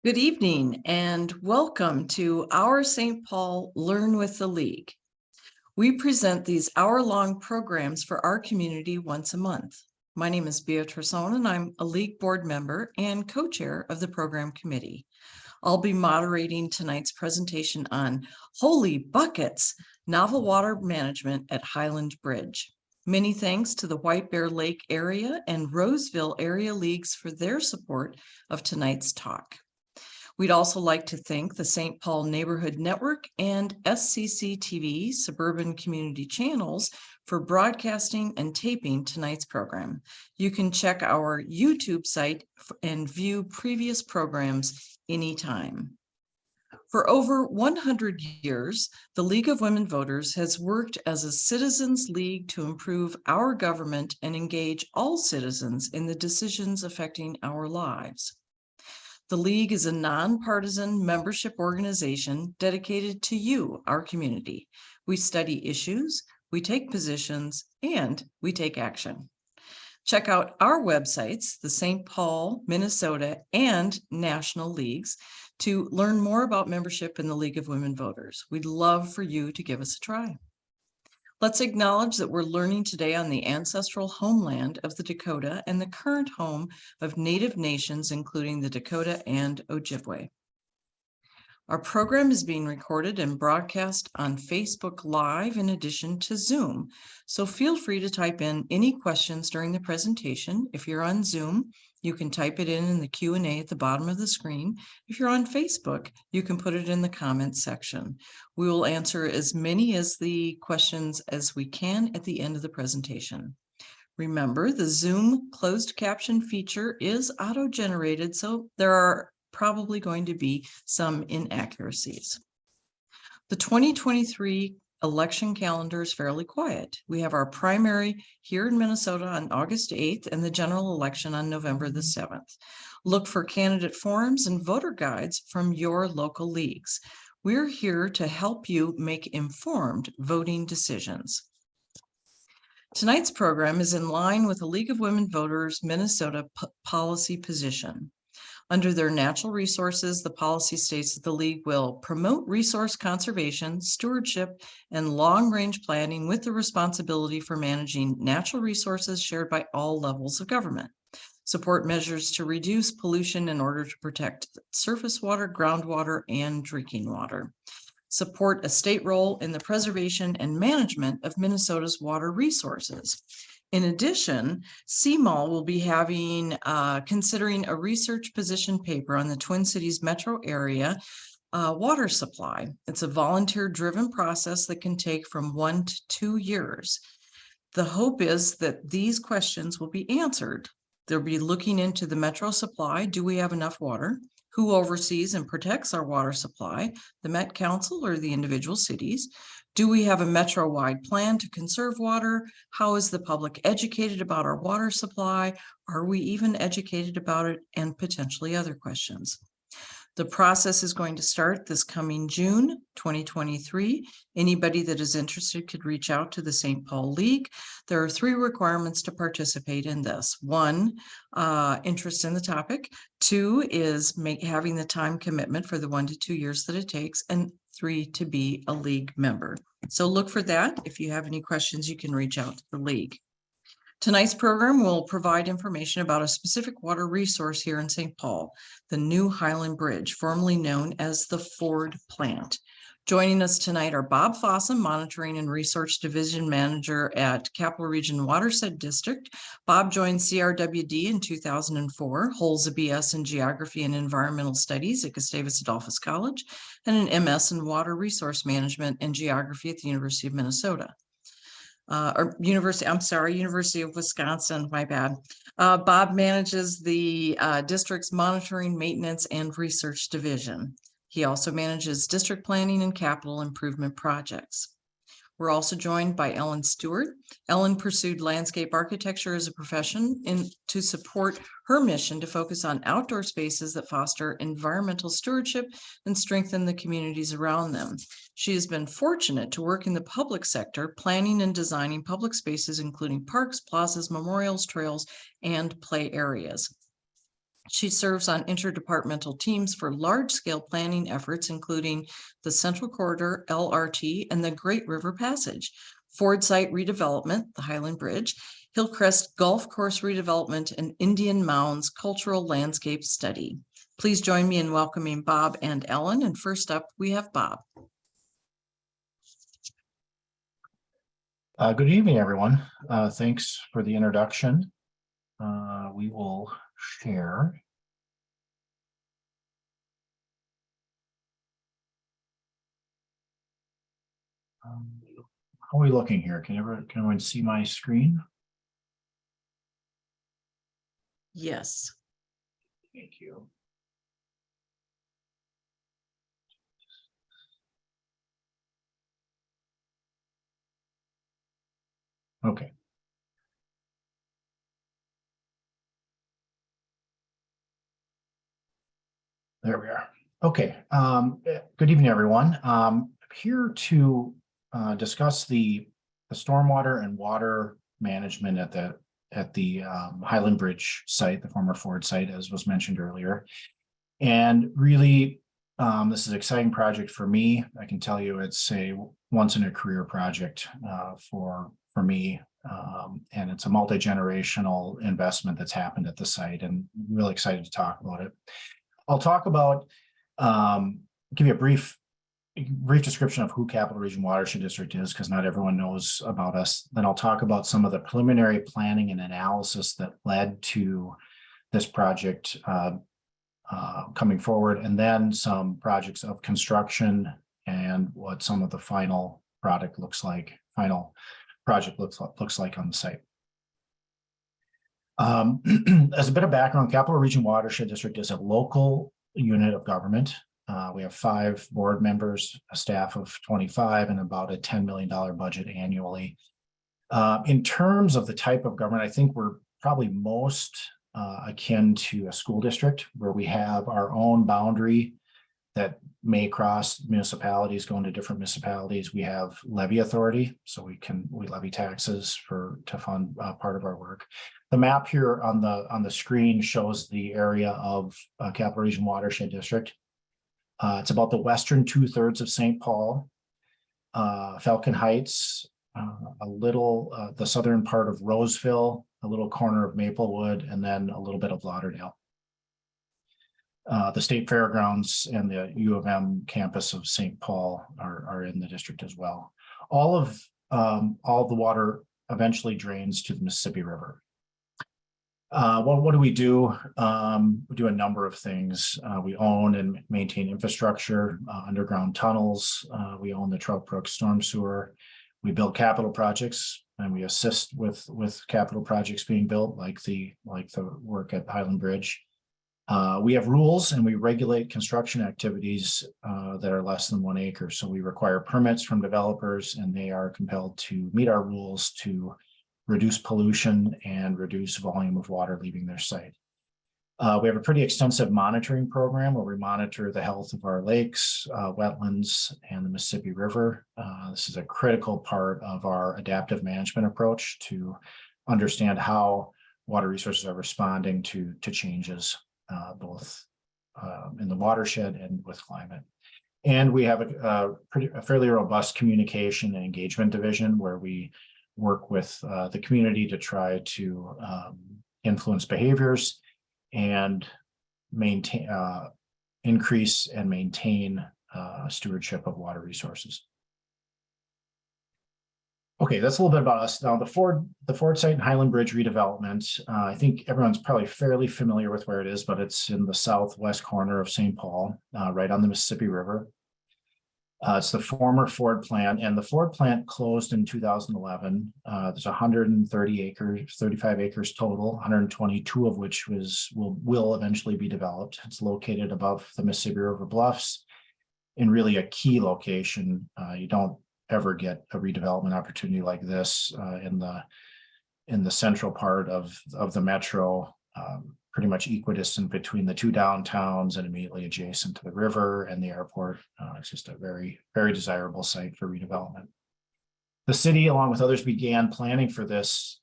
Good evening and welcome to our St. Paul Learn with the League. We present these hour-long programs for our community once a month. My name is Beatrice Owen and I'm a League board member and co-chair of the program committee. I'll be moderating tonight's presentation on Holy Buckets, Novel Water Management at Highland Bridge. Many thanks to the White Bear Lake area and Roseville area leagues for their support of tonight's talk. We'd also like to thank the St. Paul Neighborhood Network and SCC TV Suburban Community Channels for broadcasting and taping tonight's program. You can check our YouTube site and view previous programs anytime. For over 100 years, the League of Women Voters has worked as a citizens league to improve our government and engage all citizens in the decisions affecting our lives. The League is a nonpartisan membership organization dedicated to you, our community. We study issues, we take positions, and we take action. Check out our websites, the St. Paul, Minnesota, and National Leagues, to learn more about membership in the League of Women Voters. We'd love for you to give us a try. Let's acknowledge that we're learning today on the ancestral homeland of the Dakota and the current home of Native nations, including the Dakota and Ojibwe. Our program is being recorded and broadcast on Facebook Live in addition to Zoom. So feel free to type in any questions during the presentation. If you're on Zoom, you can type it in the Q&A at the bottom of the screen. If you're on Facebook, you can put it in the comments section. We will answer as many as the questions as we can at the end of the presentation. Remember, the Zoom closed caption feature is auto-generated, so there are probably going to be some inaccuracies. The 2023 election calendar is fairly quiet. We have our primary here in Minnesota on August 8th and the general election on November the 7th. Look for candidate forums and voter guides from your local leagues. We're here to help you make informed voting decisions. Tonight's program is in line with the League of Women Voters Minnesota policy position. Under their natural resources, the policy states that the League will promote resource conservation, stewardship, and long-range planning with the responsibility for managing natural resources shared by all levels of government. Support measures to reduce pollution in order to protect surface water, groundwater, and drinking water. Support a state role in the preservation and management of Minnesota's water resources. In addition, CMAL will be considering a research position paper on the Twin Cities metro area water supply. It's a volunteer-driven process that can take from 1 to 2 years. The hope is that these questions will be answered. They'll be looking into the metro supply. Do we have enough water? Who oversees and protects our water supply, the Met Council or the individual cities? Do we have a metro-wide plan to conserve water? How is the public educated about our water supply? Are we even educated about it? And potentially other questions. The process is going to start this coming June 2023. Anybody that is interested could reach out to the St. Paul League. There are 3 requirements to participate in this. 1, interest in the topic. 2 is having the time commitment for the 1 to 2 years that it takes. And 3, to be a league member. So look for that. If you have any questions, you can reach out to the league. Tonight's program will provide information about a specific water resource here in St. Paul, the new Highland Bridge, formerly known as the Ford Plant. Joining us tonight are Bob Fossum, Monitoring and Research Division Manager at Capital Region Watershed District. Bob joined CRWD in 2004, holds a BS in Geography and Environmental Studies at Gustavus Adolphus College, and an MS in Water Resource Management and Geography at the University of Minnesota. University of Wisconsin, my bad. Bob manages the district's monitoring, maintenance, and research division. He also manages district planning and capital improvement projects. We're also joined by Ellen Stewart. Ellen pursued landscape architecture as a profession to support her mission to focus on outdoor spaces that foster environmental stewardship and strengthen the communities around them. She has been fortunate to work in the public sector, planning and designing public spaces, including parks, plazas, memorials, trails, and play areas. She serves on interdepartmental teams for large-scale planning efforts, including the Central Corridor, LRT, and the Great River Passage, Ford Site redevelopment, the Highland Bridge, Hillcrest Golf Course redevelopment, and Indian Mounds Cultural Landscape Study. Please join me in welcoming Bob and Ellen. And first up, we have Bob. Good evening, everyone. Thanks for the introduction. We will share. How are we looking here? Can everyone see my screen? Yes. Thank you. Okay. There we are. Okay. Good evening, everyone. Here to discuss the stormwater and water management at the Highland Bridge site, the former Ford site, as was mentioned earlier. And really, this is an exciting project for me. I can tell you it's a once in a career project for me. And it's a multi-generational investment that's happened at the site, and I'm really excited to talk about it. I'll talk about, give you a brief description of who Capital Region Watershed District is, because not everyone knows about us. Then I'll talk about some of the preliminary planning and analysis that led to this project coming forward, and then some projects of construction and what some of the final project looks like on the site. As a bit of background, Capital Region Watershed District is a local unit of government. We have 5 board members, a staff of 25, and about a $10 million budget annually. In terms of the type of government, I think we're probably most akin to a school district, where we have our own boundary that may cross municipalities, go into different municipalities. We have levy authority, so we levy taxes to fund part of our work. The map here on the screen shows the area of Capital Region Watershed District. It's about the western 2/3 of St. Paul, Falcon Heights, a little the southern part of Roseville, a little corner of Maplewood, and then a little bit of Lauderdale. The State Fairgrounds and the U of M campus of St. Paul are in the district as well. All of the water eventually drains to the Mississippi River. What do? We do a number of things. We own and maintain infrastructure, underground tunnels. We own the Trout Brook storm sewer. We build capital projects, and we assist with capital projects being built, like the work at Highland Bridge. We have rules, and we regulate construction activities that are less than 1 acre. So we require permits from developers, and they are compelled to meet our rules to reduce pollution and reduce volume of water leaving their site. We have a pretty extensive monitoring program where we monitor the health of our lakes, wetlands, and the Mississippi River. This is a critical part of our adaptive management approach to understand how water resources are responding to changes, both in the watershed and with climate. And we have a fairly robust communication and engagement division where we work with the community to try to influence behaviors and maintain, increase and maintain stewardship of water resources. Okay, that's a little bit about us. Now, the Ford site and Highland Bridge redevelopment, I think everyone's probably fairly familiar with where it is, but it's in the southwest corner of St. Paul, right on the Mississippi River. It's the former Ford plant, and the Ford plant closed in 2011. There's 130 acres, 35 acres total, 122 of which will eventually be developed. It's located above the Mississippi River bluffs in really a key location. You don't ever get a redevelopment opportunity like this in the central part of the metro, pretty much equidistant between the 2 downtowns and immediately adjacent to the river and the airport. It's just a very, very desirable site for redevelopment. The city, along with others, began planning for this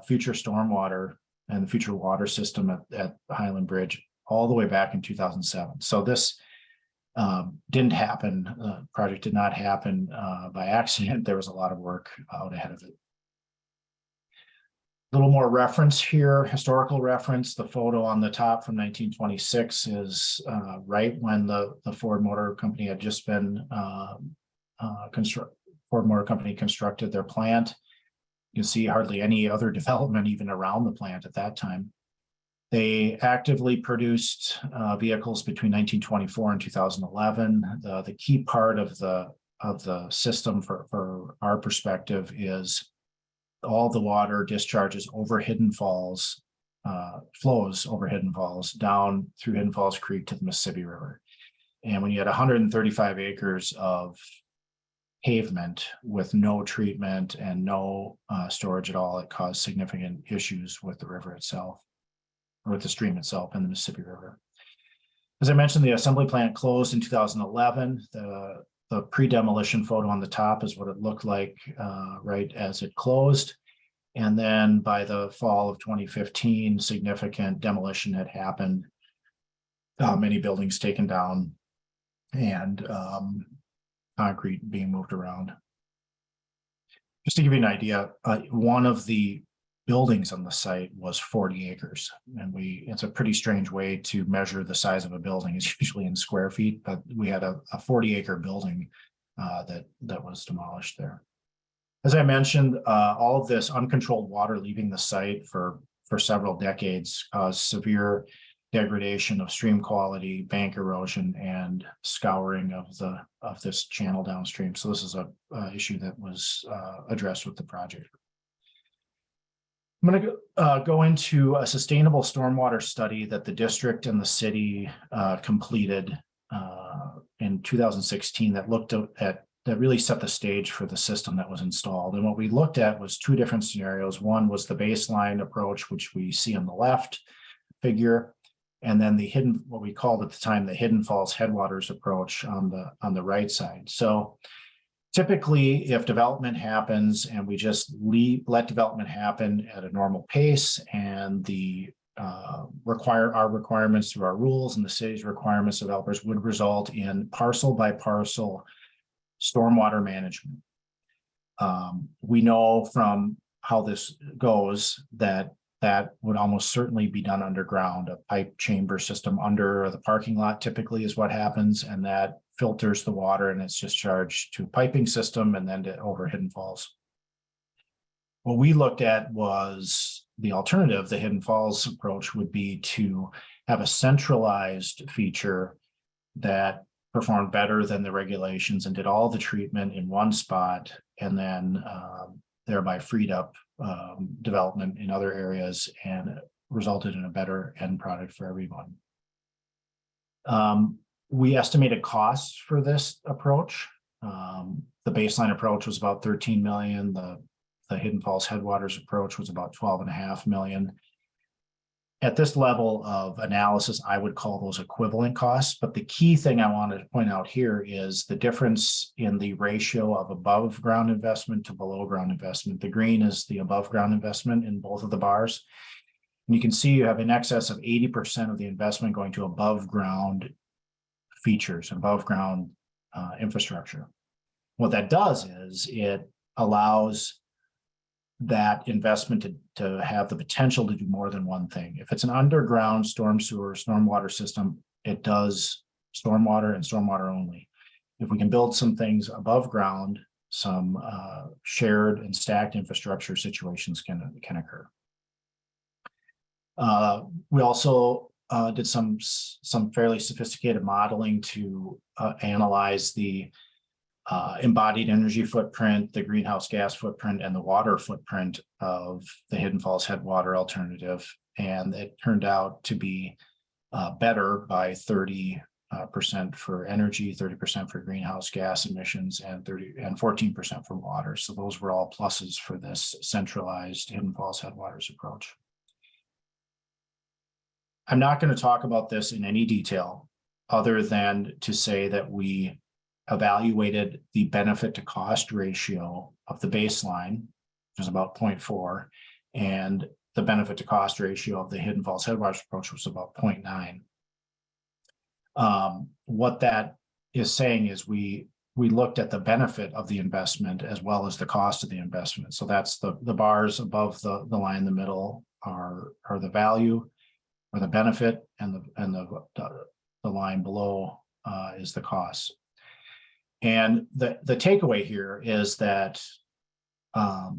future stormwater and the future water system at Highland Bridge all the way back in 2007. So this didn't happen. Project did not happen by accident. There was a lot of work out ahead of it. A little more reference here, historical reference. The photo on the top from 1926 is right when the Ford Motor Company had just been Ford Motor Company constructed their plant. You can see hardly any other development even around the plant at that time. They actively produced vehicles between 1924 and 2011. The key part of the system for our perspective is all the water discharges over Hidden Falls, flows over Hidden Falls down through Hidden Falls Creek to the Mississippi River. And when you had 135 acres of pavement with no treatment and no storage at all, it caused significant issues with the river itself, or with the stream itself and the Mississippi River. As I mentioned, the assembly plant closed in 2011. The pre-demolition photo on the top is what it looked like right as it closed. And then by the fall of 2015, significant demolition had happened, many buildings taken down, and concrete being moved around. Just to give you an idea, one of the buildings on the site was 40 acres. And it's a pretty strange way to measure the size of a building. It's usually in square feet, but we had a 40-acre building that was demolished there. As I mentioned, all of this uncontrolled water leaving the site for several decades caused severe degradation of stream quality, bank erosion, and scouring of this channel downstream. So this is a issue that was addressed with the project. I'm going to go into a sustainable stormwater study that the district and the city completed in 2016 that looked at that really set the stage for the system that was installed. And what we looked at was two different scenarios. One was the baseline approach, which we see on the left figure, and then the hidden, what we called at the time, the Hidden Falls headwaters approach on the right side. So typically, if development happens and we just let development happen at a normal pace, and our requirements through our rules and the city's requirements developers would result in parcel by parcel stormwater management. We know from how this goes that would almost certainly be done underground. A pipe chamber system under the parking lot typically is what happens, and that filters the water and it's discharged to a piping system and then to over Hidden Falls. What we looked at was the alternative. The Hidden Falls approach would be to have a centralized feature that performed better than the regulations and did all the treatment in one spot, and then thereby freed up development in other areas and resulted in a better end product for everyone. We estimated costs for this approach. The baseline approach was about 13 million. The Hidden Falls headwaters approach was about 12.5 million. At this level of analysis, I would call those equivalent costs. But the key thing I wanted to point out here is the difference in the ratio of above ground investment to below ground investment. The green is the above ground investment in both of the bars. And you can see you have in excess of 80% of the investment going to above ground features, above ground infrastructure. What that does is it allows that investment to have the potential to do more than one thing. If it's an underground storm sewer, stormwater system, it does stormwater and stormwater only. If we can build some things above ground, some shared and stacked infrastructure situations can occur. We also did some fairly sophisticated modeling to analyze the embodied energy footprint, the greenhouse gas footprint, and the water footprint of the Hidden Falls headwater alternative. And it turned out to be better by 30% for energy, 30% for greenhouse gas emissions, and 14% for water. So those were all pluses for this centralized Hidden Falls headwaters approach. I'm not going to talk about this in any detail other than to say that we evaluated the benefit to cost ratio of the baseline, which is about 0.4, and the benefit to cost ratio of the Hidden Falls Headwaters approach was about 0.9. What that is saying is we looked at the benefit of the investment as well as the cost of the investment. So that's the bars above the line in the middle are the value or the benefit, and the line below is the cost. And the takeaway here is that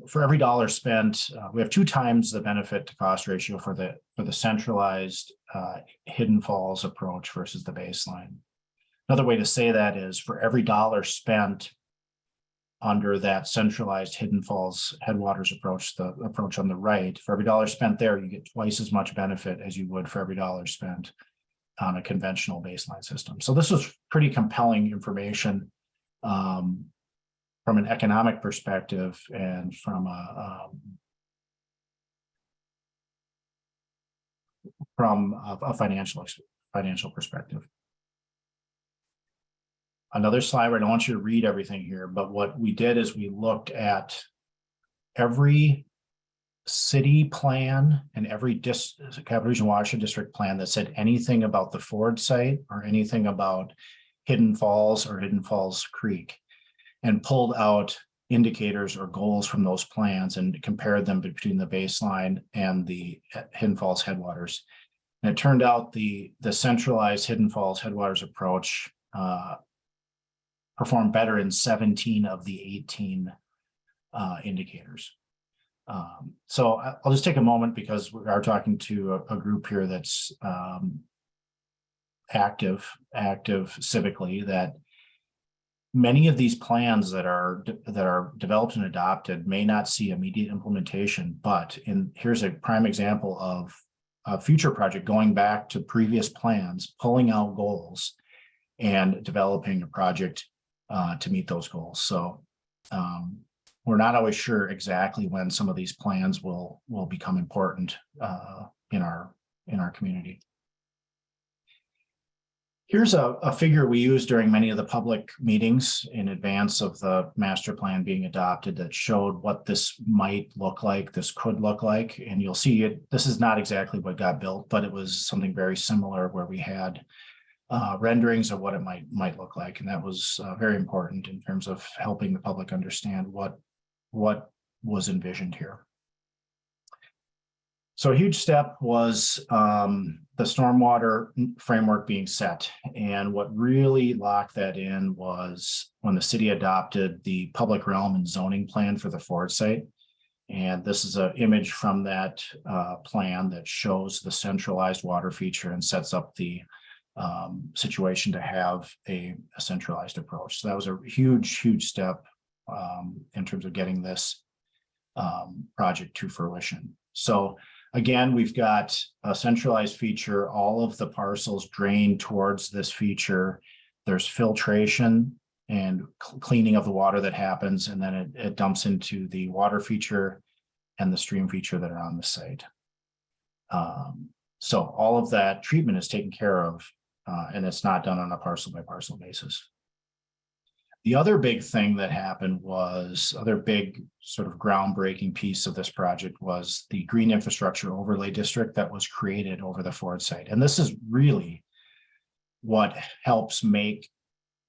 for every dollar spent, we have 2 times the benefit to cost ratio for the centralized Hidden Falls approach versus the baseline. Another way to say that is for every dollar spent under that centralized Hidden Falls Headwaters approach, the approach on the right, for every dollar spent there, you get twice as much benefit as you would for every dollar spent on a conventional baseline system. So this was pretty compelling information from an economic perspective and from a financial perspective. Another slide where I don't want you to read everything here, but what we did is we looked at every city plan and every Capital Region Watershed District plan that said anything about the Ford site or anything about Hidden Falls or Hidden Falls Creek, and pulled out indicators or goals from those plans and compared them between the baseline and the Hidden Falls Headwaters. And it turned out the centralized Hidden Falls Headwaters approach performed better in 17 of the 18 indicators. So I'll just take a moment, because we are talking to a group here that's active civically, that many of these plans that are developed and adopted may not see immediate implementation, but here's a prime example of a future project going back to previous plans, pulling out goals and developing a project to meet those goals. So we're not always sure exactly when some of these plans will become important in our community. Here's a figure we used during many of the public meetings in advance of the master plan being adopted that showed what this might look like, this could look like. And you'll see it. This is not exactly what got built, but it was something very similar where we had renderings of what it might look like. And that was very important in terms of helping the public understand what was envisioned here. So a huge step was the stormwater framework being set. And what really locked that in was when the city adopted the public realm and zoning plan for the Ford site. And this is an image from that plan that shows the centralized water feature and sets up the situation to have a centralized approach. So that was a huge step in terms of getting this project to fruition. So again, we've got a centralized feature. All of the parcels drain towards this feature. There's filtration and cleaning of the water that happens, and then it dumps into the water feature and the stream feature that are on the site. So all of that treatment is taken care of, and it's not done on a parcel by parcel basis. The other big thing that happened was, other big sort of groundbreaking piece of this project was the Green Infrastructure Overlay District that was created over the Ford site. And this is really what helps make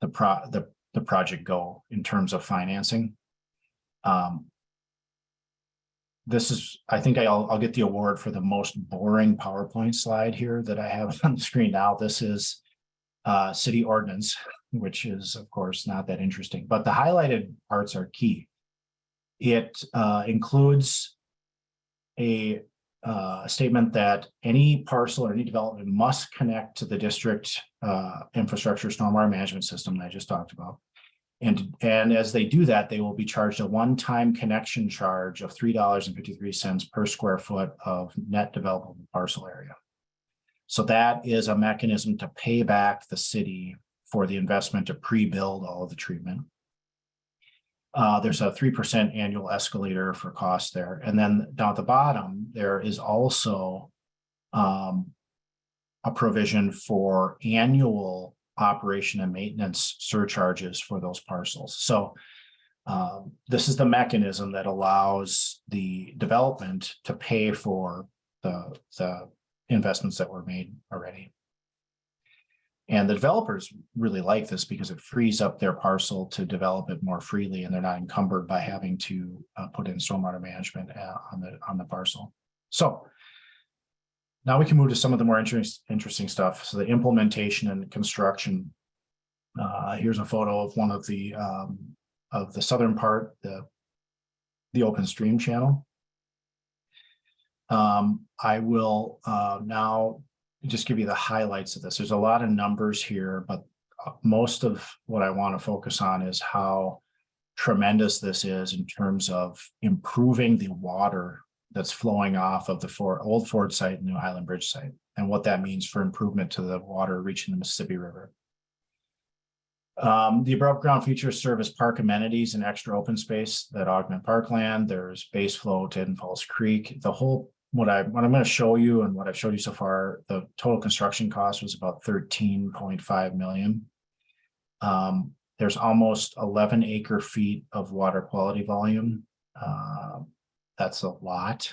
the project go in terms of financing. This is, I think I'll get the award for the most boring PowerPoint slide here that I have on the screen now. This is city ordinance, which is of course not that interesting, but the highlighted parts are key. It includes a statement that any parcel or any development must connect to the district infrastructure stormwater management system that I just talked about. And as they do that, they will be charged a one-time connection charge of $3.53 per square foot of net developable parcel area. So that is a mechanism to pay back the city for the investment to pre-build all of the treatment. There's a 3% annual escalator for costs there. And then down at the bottom, there is also a provision for annual operation and maintenance surcharges for those parcels. So This is the mechanism that allows the development to pay for the investments that were made already. And the developers really like this because it frees up their parcel to develop it more freely, and they're not encumbered by having to put in stormwater management on the parcel. So now we can move to some of the more interesting stuff. So the implementation and construction. Here's a photo of one of the southern part, the open stream channel. I will now just give you the highlights of this. There's a lot of numbers here, but most of what I want to focus on is how tremendous this is in terms of improving the water that's flowing off of the old Ford site and new Highland Bridge site, and what that means for improvement to the water reaching the Mississippi River. The above ground features serve as park amenities and extra open space that augment parkland. There's base flow to Hidden Falls Creek. The whole, what I'm going to show you and what I've showed you so far, the total construction cost was about 13.5 million. There's almost 11 acre feet of water quality volume. That's a lot.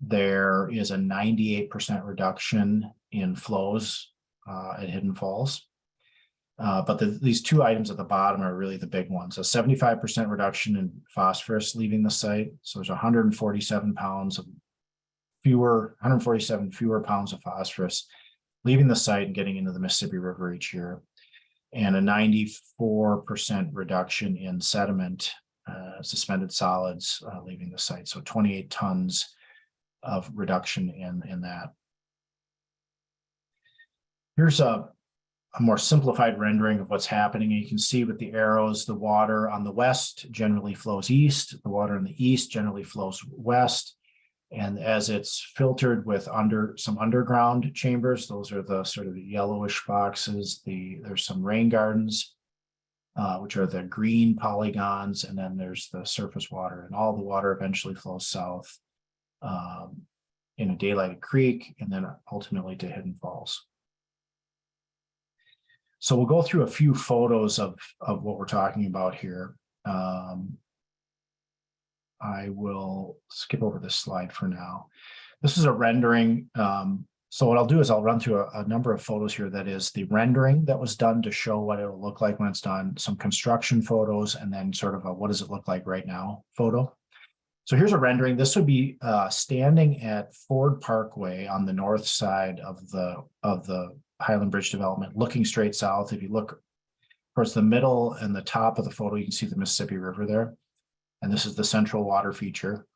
There is a 98% reduction in flows at Hidden Falls. But these two items at the bottom are really the big ones. A 75% reduction in phosphorus leaving the site. So there's 147 fewer pounds of phosphorus leaving the site and getting into the Mississippi River each year. And a 94% reduction in sediment, suspended solids leaving the site. So 28 tons of reduction in that. Here's a more simplified rendering of what's happening. You can see with the arrows, the water on the west generally flows east, the water in the east generally flows west. And as it's filtered with some underground chambers, those are the sort of yellowish boxes. There's some rain gardens, which are the green polygons, and then there's the surface water, and all the water eventually flows south in a daylighted creek, and then ultimately to Hidden Falls. So we'll go through a few photos of what we're talking about here. I will skip over this slide for now. This is a rendering. So what I'll do is I'll run through a number of photos here. That is the rendering that was done to show what it'll look like when it's done, some construction photos, and then sort of a what does it look like right now photo. So here's a rendering. This would be standing at Ford Parkway on the north side of the Highland Bridge development, looking straight south. If you look towards the middle and the top of the photo, you can see the Mississippi River there. And this is the central water feature.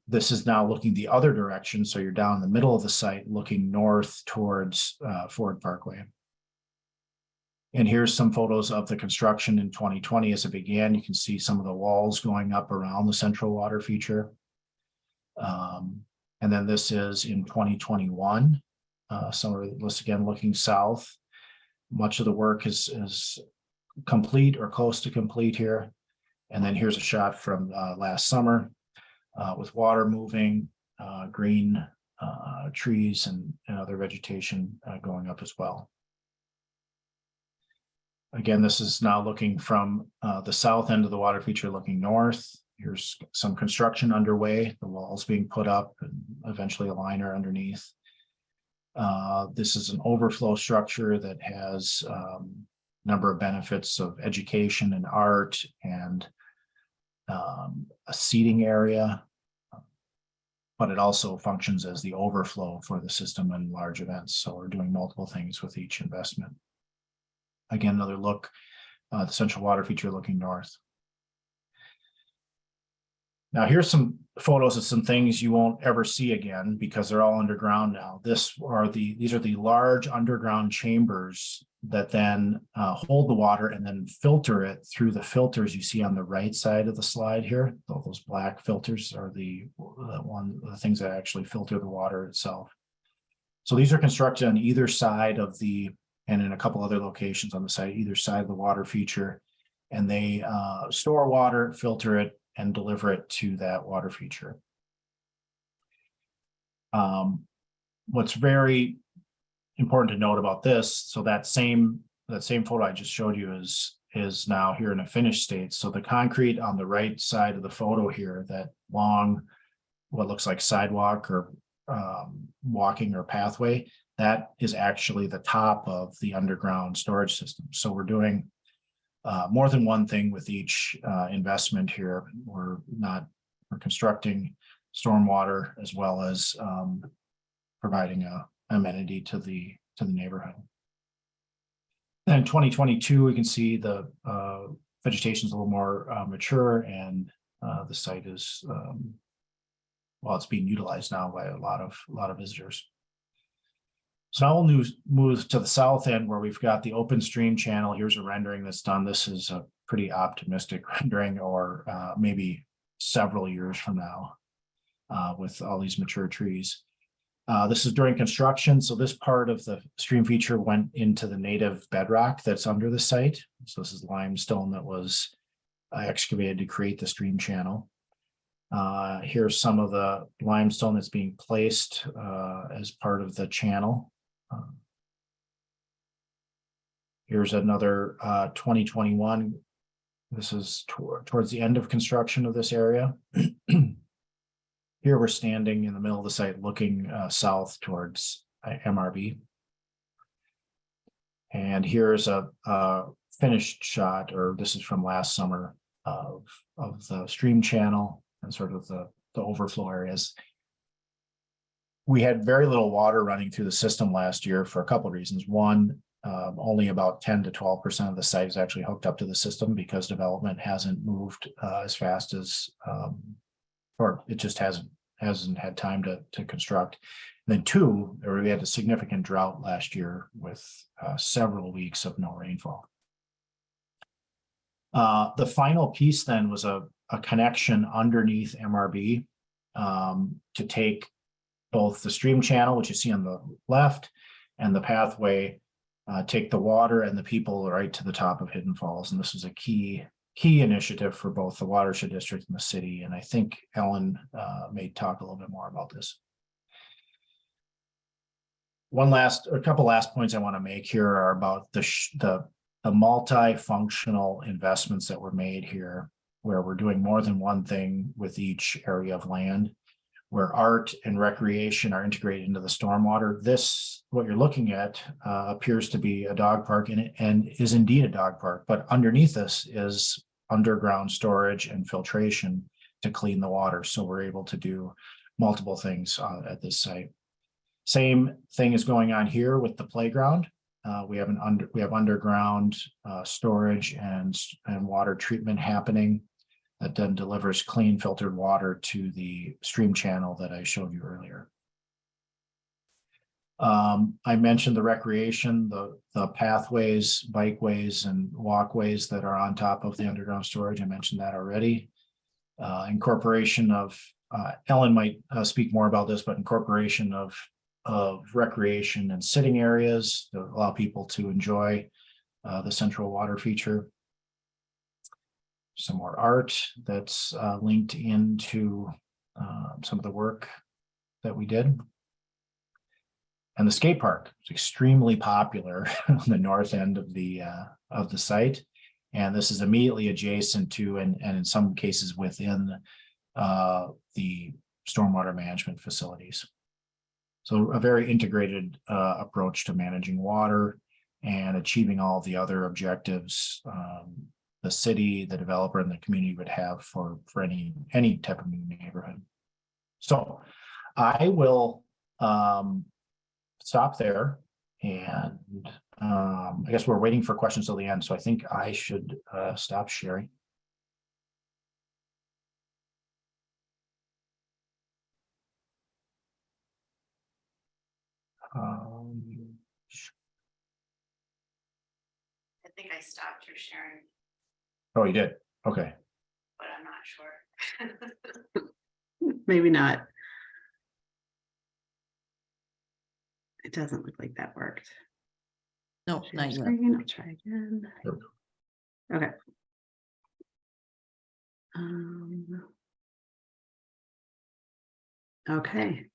This is now looking the other direction. So you're down in the middle of the site looking north towards Ford Parkway. And here's some photos of the construction in 2020 as it began. You can see some of the walls going up around the central water feature. And then this is in 2021. So let's again looking south. Much of the work is complete or close to complete here. And then here's a shot from last summer with water moving, green trees and other vegetation going up as well. Again, this is now looking from the south end of the water feature looking north. Here's some construction underway, the walls being put up and eventually a liner underneath. This is an overflow structure that has a number of benefits of education and art and a seating area, but it also functions as the overflow for the system in large events. So we're doing multiple things with each investment. Again, another look, the central water feature looking north. Now here's some photos of some things you won't ever see again because they're all underground now. These are the large underground chambers that then hold the water and then filter it through the filters you see on the right side of the slide here. Those black filters are the things that actually filter the water itself. So these are constructed on either side of and in a couple other locations on the site, either side of the water feature, and they store water, filter it, and deliver it to that water feature. What's very important to note about this, so that same photo I just showed you is is now here in a finished state. So the concrete on the right side of the photo here, that long, what looks like sidewalk or walking or pathway, that is actually the top of the underground storage system. So we're doing more than one thing with each investment here. We're constructing stormwater as well as providing a amenity to the neighborhood. Then in 2022, we can see the vegetation is a little more mature, and the site is well, it's being utilized now by a lot of visitors. So now we'll move to the south end where we've got the open stream channel. Here's a rendering that's done. This is a pretty optimistic rendering, or maybe several years from now with all these mature trees. This is during construction. So this part of the stream feature went into the native bedrock that's under the site. So this is limestone that was excavated to create the stream channel. Here's some of the limestone that's being placed as part of the channel. Here's another 2021. This is towards the end of construction of this area. Here we're standing in the middle of the site looking south towards MRB. And here's a finished shot, or this is from last summer, of the stream channel and sort of the overflow areas. We had very little water running through the system last year for a couple of reasons. One, only about 10 to 12% of the site is actually hooked up to the system because development hasn't moved as fast as, or it just hasn't had time to construct. And then two, we had a significant drought last year with several weeks of no rainfall. The final piece then was a connection underneath MRB to take both the stream channel, which you see on the left, and the pathway, take the water and the people right to the top of Hidden Falls. And this was a key initiative for both the Watershed District and the city. And I think Ellen may talk a little bit more about this. A couple last points I want to make here are about the multifunctional investments that were made here, where we're doing more than one thing with each area of land, where art and recreation are integrated into the stormwater. What you're looking at appears to be a dog park, and is indeed a dog park, but underneath this is underground storage and filtration to clean the water. So we're able to do multiple things at this site. Same thing is going on here with the playground. We have underground storage and water treatment happening that then delivers clean filtered water to the stream channel that I showed you earlier. I mentioned the recreation, the pathways, bikeways, and walkways that are on top of the underground storage. I mentioned that already. Incorporation of, Ellen might speak more about this, but incorporation of recreation and sitting areas that allow people to enjoy the central water feature. Some more art that's linked into some of the work that we did. And the skate park is extremely popular on the north end of the site. And this is immediately adjacent to, and in some cases within the stormwater management facilities. So a very integrated approach to managing water and achieving all the other objectives the city, the developer, and the community would have for any type of new neighborhood. So I will stop there, and I guess we're waiting for questions till the end. So I think I should stop sharing. I think I stopped your sharing. Oh, you did? Okay. But I'm not sure. Maybe not. It doesn't look like that worked. No, not yet. Screen, I'll try again. Okay. Okay.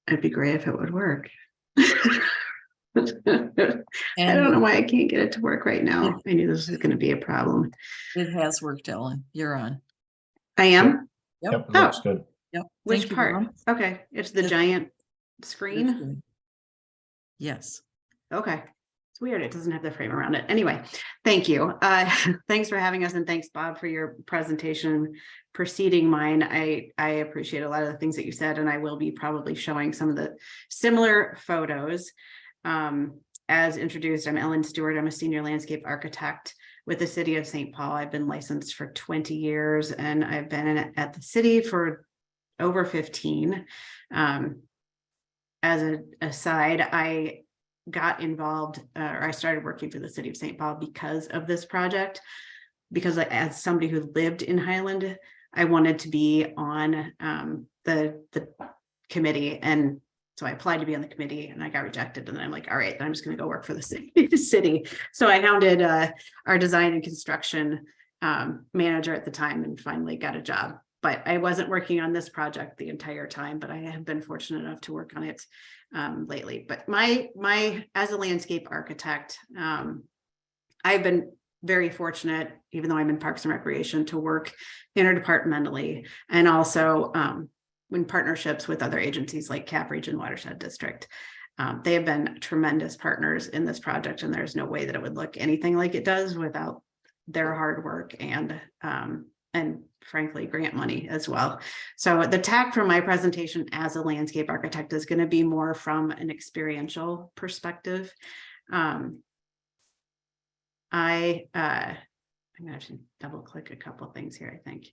It'd be great if it would work. I don't And know why I can't get it to work right now. I knew this was going to be a problem. it has worked, Ellen. You're on. I am. Yep. Yep, it looks good. Yep. Which Thank you, part? Ellen. Okay, it's the This- giant this screen. one. Yes. Okay. It's weird. It doesn't have the frame around it. Anyway, thank you. Thanks for having us, and thanks, Bob, for your presentation preceding mine. I appreciate a lot of the things that you said, and I will be probably showing some of the similar photos. As introduced, I'm Ellen Stewart. I'm a senior landscape architect with the city of St. Paul. I've been licensed for 20 years, and I've been at the city for over 15. As an aside, I got involved, or I started working for the city of St. Paul because of this project. Because as somebody who lived in Highland, I wanted to be on the committee, and so I applied to be on the committee, and I got rejected. And then I'm like, all right, then I'm just going to go work for the city. So I hounded our design and construction manager at the time, and finally got a job. But I wasn't working on this project the entire time, but I have been fortunate enough to work on it lately. But my as a landscape architect, I've been very fortunate, even though I'm in Parks and Recreation, to work interdepartmentally, and also in partnerships with other agencies like Cap Region Watershed District. They have been tremendous partners in this project, and there's no way that it would look anything like it does without their hard work and frankly grant money as well. So the tack from my presentation as a landscape architect is going to be more from an experiential perspective. I'm going to have to double click a couple of things here, I think.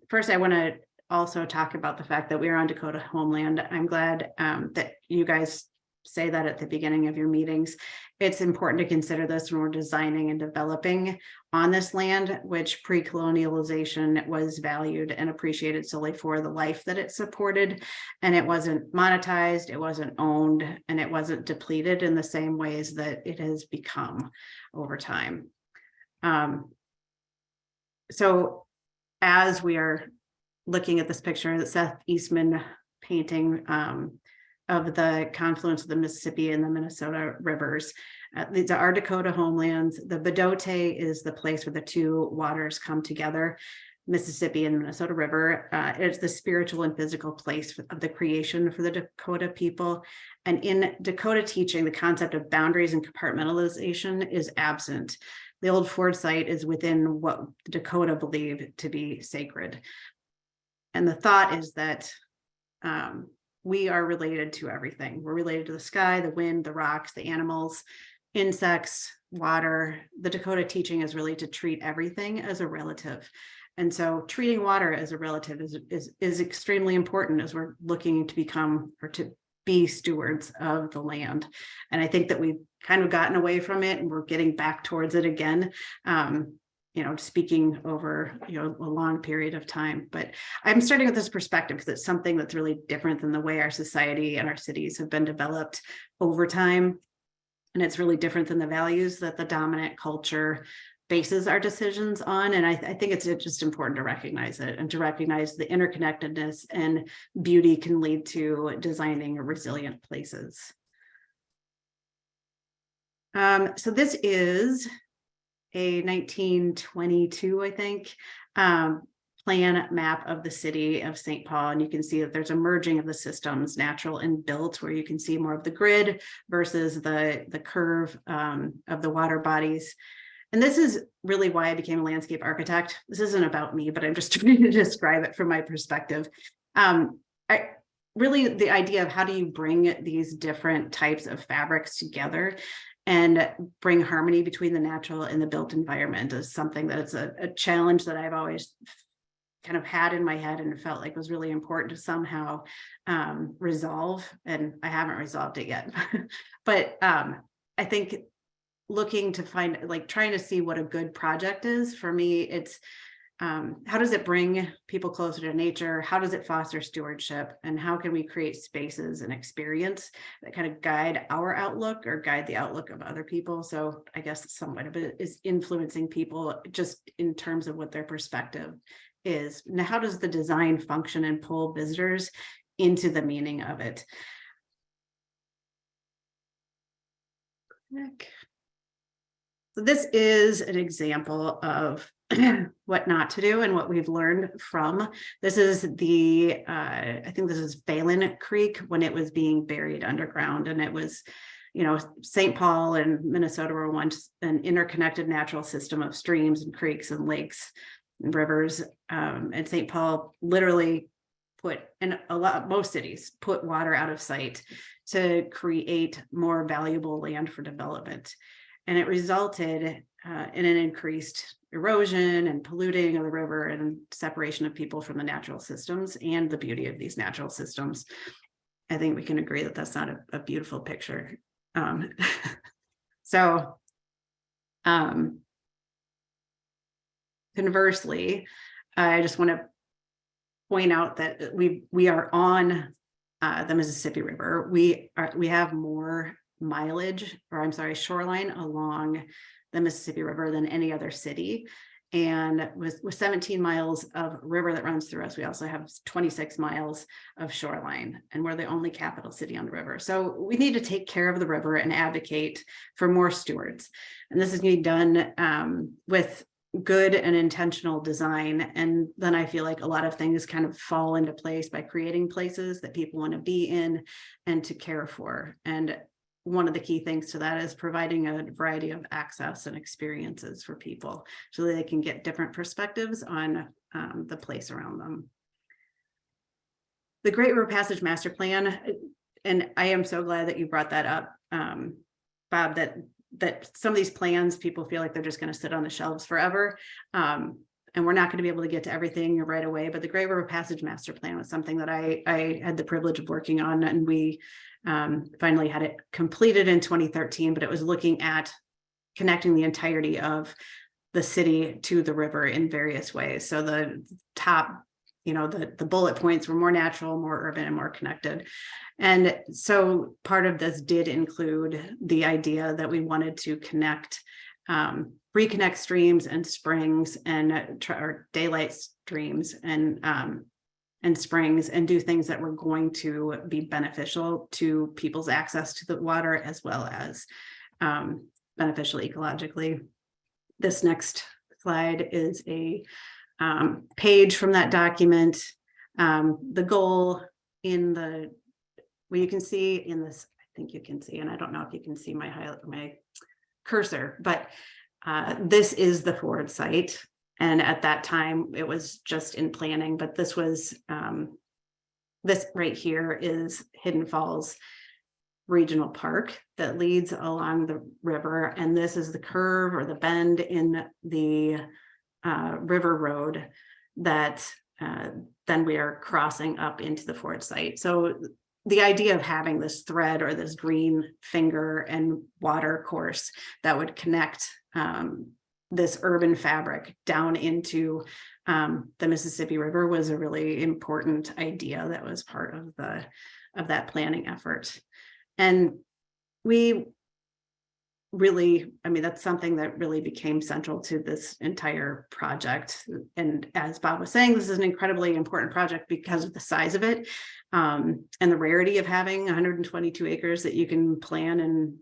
First, I want to also talk about the fact that we are on Dakota homeland. I'm glad that you guys say that at the beginning of your meetings. It's important to consider this when we're designing and developing on this land, which pre-colonialization was valued and appreciated solely for the life that it supported. And it wasn't monetized, it wasn't owned, and it wasn't depleted in the same ways that it has become over time. So as we are looking at this picture that Seth Eastman painting of the confluence of the Mississippi and the Minnesota rivers. These are our Dakota homelands. The Bedote is the place where the two waters come together, Mississippi and Minnesota River. It's the spiritual and physical place of the creation for the Dakota people. And in Dakota teaching, the concept of boundaries and compartmentalization is absent. The old Ford site is within what the Dakota believe to be sacred. And the thought is that we are related to everything. We're related to the sky, the wind, the rocks, the animals, insects, water. The Dakota teaching is really to treat everything as a relative. And so treating water as a relative is extremely important as we're looking to become or to be stewards of the land. And I think that we've kind of gotten away from it and we're getting back towards it again. Speaking over, a long period of time. But I'm starting with this perspective because it's something that's really different than the way our society and our cities have been developed over time. And it's really different than the values that the dominant culture bases our decisions on. And I think it's just important to recognize it and to recognize the interconnectedness and beauty can lead to designing resilient places. So this is a 1922, I think, plan map of the city of St. Paul. And you can see that there's a merging of the systems, natural and built, where you can see more of the grid versus the curve of the water bodies. And this is really why I became a landscape architect. This isn't about me, but I'm just trying to describe it from my perspective. Really, the idea of how do you bring these different types of fabrics together and bring harmony between the natural and the built environment is something that's a challenge that I've always kind of had in my head and felt like was really important to somehow resolve. And I haven't resolved it yet. But I think looking to find, trying to see what a good project is, for me, it's how does it bring people closer to nature? How does it foster stewardship? And how can we create spaces and experience that kind of guide our outlook or guide the outlook of other people? So I guess somewhat of it is influencing people just in terms of what their perspective is. Now, how does the design function and pull visitors into the meaning of it? So this is an example of what not to do and what we've learned from. This is the, I think this is Phelan Creek when it was being buried underground, and it was, St. Paul and Minnesota were once an interconnected natural system of streams and creeks and lakes and rivers. And St. Paul literally most cities put water out of sight to create more valuable land for development. And it resulted in an increased erosion and polluting of the river and separation of people from the natural systems and the beauty of these natural systems. I think we can agree that that's not a beautiful picture. Conversely, I just want to point out that we are on the Mississippi River. We have more mileage, or I'm sorry, shoreline along the Mississippi River than any other city. And with 17 miles of river that runs through us, we also have 26 miles of shoreline, and we're the only capital city on the river. So we need to take care of the river and advocate for more stewards. And this is going to be done with good and intentional design. And then I feel like a lot of things kind of fall into place by creating places that people want to be in and to care for. And one of the key things to that is providing a variety of access and experiences for people so that they can get different perspectives on the place around them. The Great River Passage Master Plan, and I am so glad that you brought that up, Bob, that some of these plans, people feel like they're just going to sit on the shelves forever. And we're not going to be able to get to everything right away. But the Great River Passage Master Plan was something that I had the privilege of working on, and we finally had it completed in 2013, but it was looking at connecting the entirety of the city to the river in various ways. So the top, the bullet points were more natural, more urban, and more connected. And so part of this did include the idea that we wanted to reconnect streams and springs and or daylight streams and springs, and do things that were going to be beneficial to people's access to the water, as well as beneficial ecologically. This next slide is a page from that document. The goal you can see in this, I think you can see, and I don't know if you can see my cursor, but this is the Ford site. And at that time, it was just in planning, but this right here is Hidden Falls Regional Park that leads along the river. And this is the curve or the bend in the river road that then we are crossing up into the Ford site. So the idea of having this thread or this green finger and water course that would connect this urban fabric down into the Mississippi River was a really important idea that was part of that planning effort. And we really, that's something that really became central to this entire project. And as Bob was saying, this is an incredibly important project because of the size of it and the rarity of having 122 acres that you can plan and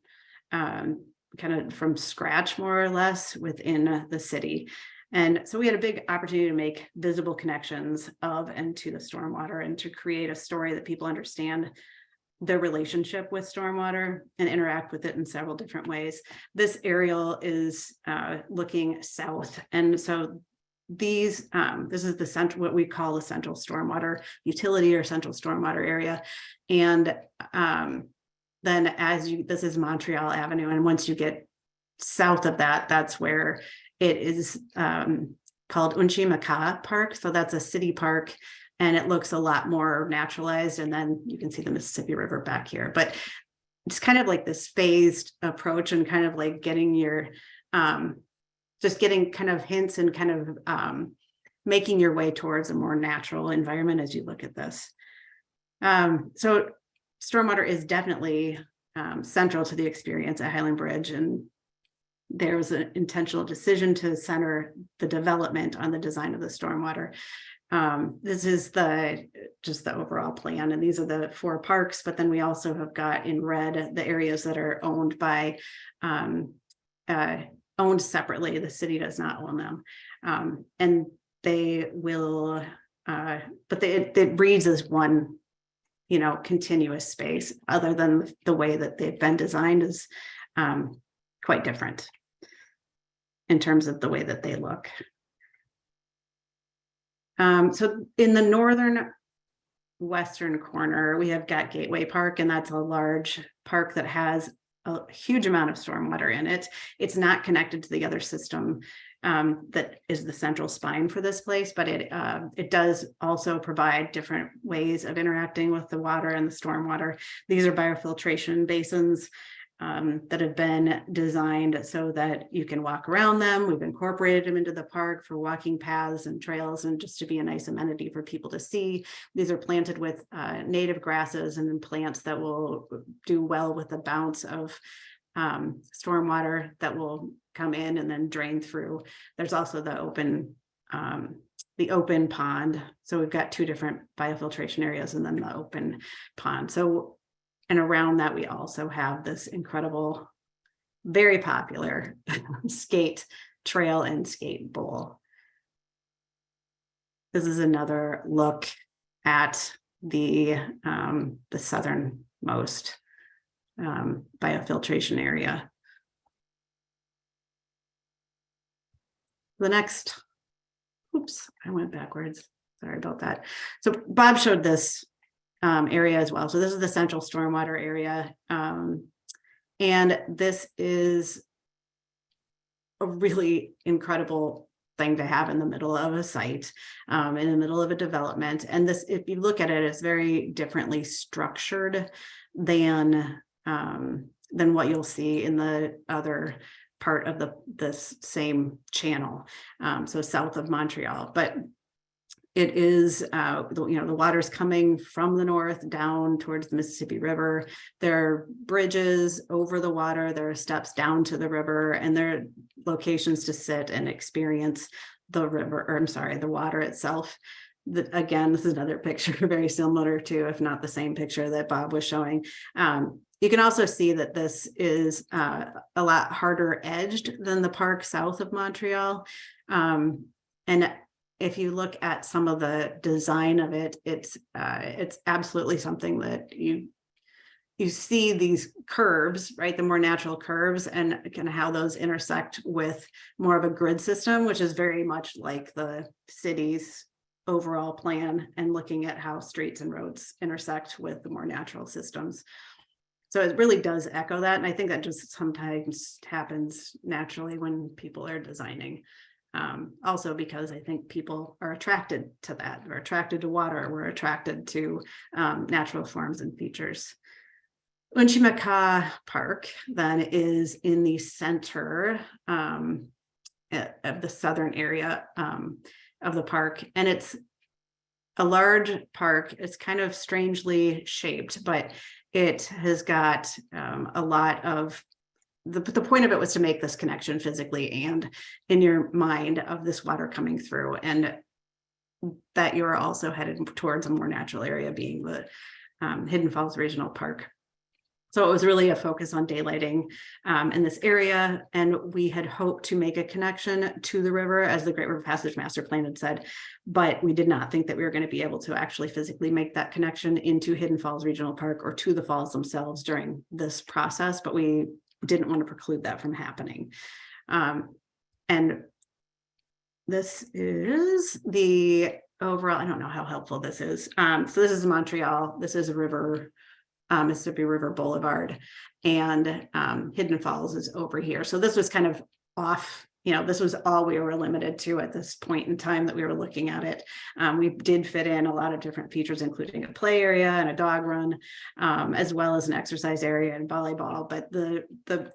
kind of from scratch, more or less, within the city. And so we had a big opportunity to make visible connections of and to the stormwater, and to create a story that people understand their relationship with stormwater and interact with it in several different ways. This aerial is looking south. And so this is the central, what we call the central stormwater utility or central stormwater area. And then this is Montreal Avenue. And once you get south of that, that's where it is called Unchimaka Park. So that's a city park, and it looks a lot more naturalized. And then you can see the Mississippi River back here, but it's kind of like this phased approach, and kind of like getting your, just getting kind of hints and kind of making your way towards a more natural environment as you look at this. So stormwater is definitely central to the experience at Highland Bridge, and there was an intentional decision to center the development on the design of the stormwater. This is just the overall plan, and these are the 4 parks, but then we also have got in red the areas that are owned by owned separately. The city does not own them. And they will but it reads as one, you know, continuous space, other than the way that they've been designed is quite different in terms of the way that they look. So in the northern western corner, we have got Gateway Park, and that's a large park that has a huge amount of stormwater in it. It's not connected to the other system that is the central spine for this place, but it does also provide different ways of interacting with the water and the stormwater. These are biofiltration basins that have been designed so that you can walk around them. We've incorporated them into the park for walking paths and trails, and just to be a nice amenity for people to see. These are planted with native grasses and then plants that will do well with the bounce of stormwater that will come in and then drain through. There's also the open pond. So we've got 2 different biofiltration areas and then the open pond. So, and around that, we also have this incredible, very popular skate trail and skate bowl. This is another look at the southernmost biofiltration area. The next, oops, I went backwards. Sorry about that. So Bob showed this area as well. So this is the central stormwater area. And this is a really incredible thing to have in the middle of a site, in the middle of a development. And this, if you look at it, it's very differently structured than what you'll see in the other part of this same channel, so south of Montreal. But it is, the water's coming from the north down towards the Mississippi River. There are bridges over the water. There are steps down to the river, and there are locations to sit and experience the river, or I'm sorry, the water itself. Again, this is another picture very similar to, if not the same picture that Bob was showing. You can also see that this is a lot harder edged than the park south of Montreal. And if you look at some of the design of it, it's absolutely something that you see these curves, right? The more natural curves, and kind of how those intersect with more of a grid system, which is very much like the city's overall plan, and looking at how streets and roads intersect with the more natural systems. So it really does echo that. And I think that just sometimes happens naturally when people are designing. Also because I think people are attracted to that. We're attracted to water. We're attracted to natural forms and features. Unchimaka Park then is in the center of the southern area of the park. And it's a large park. It's kind of strangely shaped, but it has got a lot of, the point of it was to make this connection physically and in your mind of this water coming through, and that you're also headed towards a more natural area, being the Hidden Falls Regional Park. So it was really a focus on daylighting in this area, and we had hoped to make a connection to the river, as the Great River Passage Master Plan had said, but we did not think that we were going to be able to actually physically make that connection into Hidden Falls Regional Park or to the falls themselves during this process, but we didn't want to preclude that from happening. And this is the overall, I don't know how helpful this is. So this is Montreal, this is a river, Mississippi River Boulevard, and Hidden Falls is over here. So this was kind of off, this was all we were limited to at this point in time that we were looking at it. We did fit in a lot of different features, including a play area and a dog run, as well as an exercise area and volleyball. But the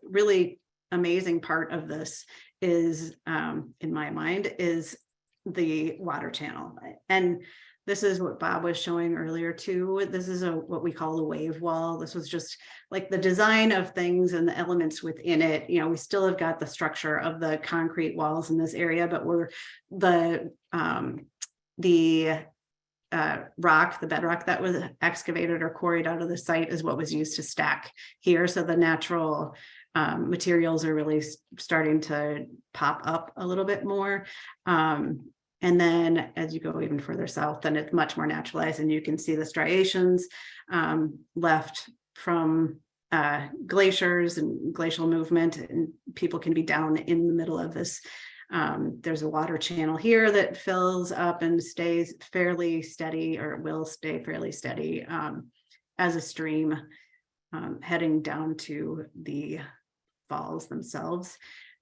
really amazing part of this is, in my mind, is the water channel. And this is what Bob was showing earlier too. This is what we call a wave wall. This was just like the design of things and the elements within it. We still have got the structure of the concrete walls in this area, but the rock, the bedrock that was excavated or quarried out of the site is what was used to stack here. So the natural materials are really starting to pop up a little bit more. And then as you go even further south, then it's much more naturalized, and you can see the striations left from glaciers and glacial movement, and people can be down in the middle of this. There's a water channel here that fills up and stays fairly steady, or will stay fairly steady as a stream heading down to the falls themselves.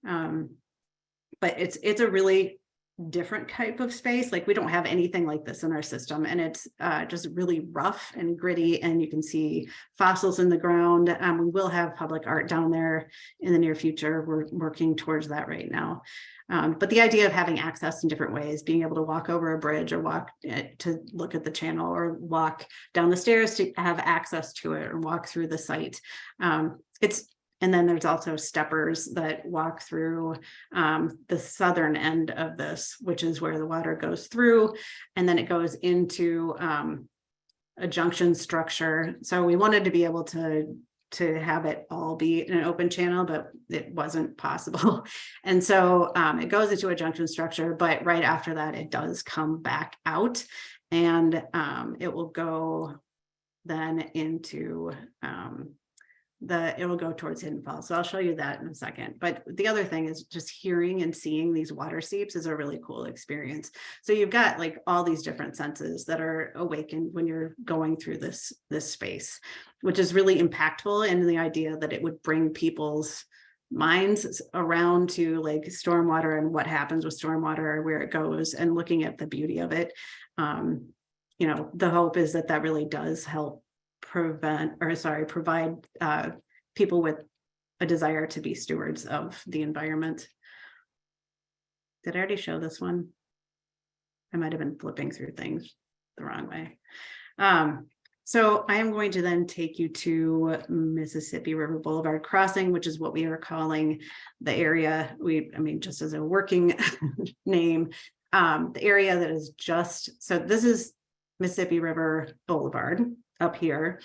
But it's a really different type of space. Like, we don't have anything like this in our system, and it's just really rough and gritty, and you can see fossils in the ground. We will have public art down there in the near future. We're working towards that right now. But the idea of having access in different ways, being able to walk over a bridge, or walk to look at the channel, or walk down the stairs to have access to it, or walk through the site. And then there's also steppers that walk through the southern end of this, which is where the water goes through, and then it goes into a junction structure. So we wanted to be able to have it all be in an open channel, but it wasn't possible. And so it goes into a junction structure, but right after that, it does come back out, and it will go then into it will go towards Hidden Falls. So I'll show you that in a second. But the other thing is just hearing and seeing these water seeps is a really cool experience. So you've got like all these different senses that are awakened when you're going through this space, which is really impactful in the idea that it would bring people's minds around to like stormwater and what happens with stormwater, where it goes, and looking at the beauty of it. You know, the hope is that really does help provide people with a desire to be stewards of the environment. Did I already show this one? I might have been flipping through things the wrong way. So I am going to then take you to Mississippi River Boulevard Crossing, which is what we are calling the area. Just as a working name, the area that is so this is Mississippi River Boulevard. Up here,